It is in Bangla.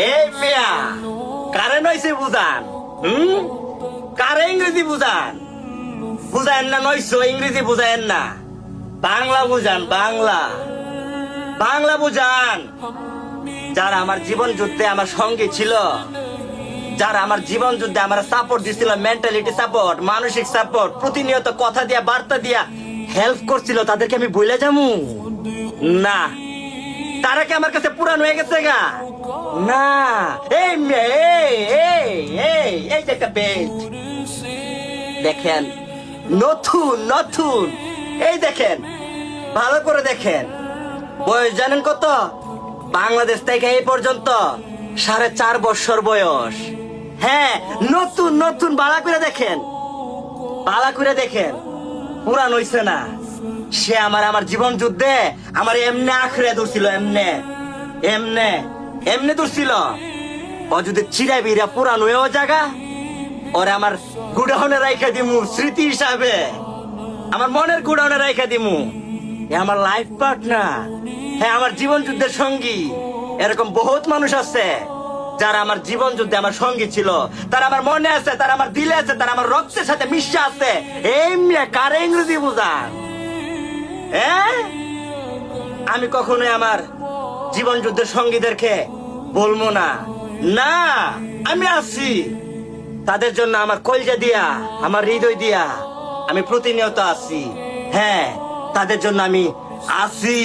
এই মিয়া কারে নইছে বুঝান কারে ইংরেজি বুঝান বুঝায়েন না নইছো ইংরেজি বুঝায়েন না বাংলা বুঝান বাংলা বাংলা বুঝান যারা আমার জীবন যুদ্ধে আমার সঙ্গে ছিল যারা আমার জীবন যুদ্ধে আমার সাপোর্ট দিছিল মেন্টালিটি সাপোর্ট মানসিক সাপোর্ট প্রতিনিয়ত কথা দিয়া বার্তা দিয়া হেল্প করছিল তাদেরকে আমি ভুলে যাবো না তারা কি আমার কাছে পুরান হয়ে গেছে গা না এই এই যে একটা পেজ দেখেন নতুন নতুন এই দেখেন ভালো করে দেখেন বয়স জানেন কত বাংলাদেশ থেকে এই পর্যন্ত 4.5 বছর বয়স হ্যাঁ নতুন নতুন বালা করে দেখেন বালা করে দেখেন পুরান হইছে না সে আমার জীবন যুদ্ধে আমার এমনে আখড়ে ধরছিল এমনে এমনে এমনে ধরছিল ও যদি চিরা বিরা পুরান হয়েও জায়গা ওরে আমার গুডাউনে রাইখা দিমু স্মৃতি হিসাবে আমার মনের গুডাউনে রাইখা দিমু আমার লাইফ পার্টনার হ্যাঁ আমার জীবন যুদ্ধের সঙ্গী এরকম বহুত মানুষ আছে যারা আমার জীবন যুদ্ধে আমার সঙ্গী ছিল তারা আমার মনে আছে তারা আমার দিলে আছে তারা আমার রক্তের সাথে মিশে আছে এই মেয়ে কারে ইংরেজি বুঝান আমি কখনোই আমার জীবন যুদ্ধের সঙ্গীদেরকে বলবো না না আমি আছি তাদের জন্য আমার কলজা দিয়া আমার হৃদয় দিয়া আমি প্রতিনিয়ত আছি হ্যাঁ তাদের জন্য আমি আছি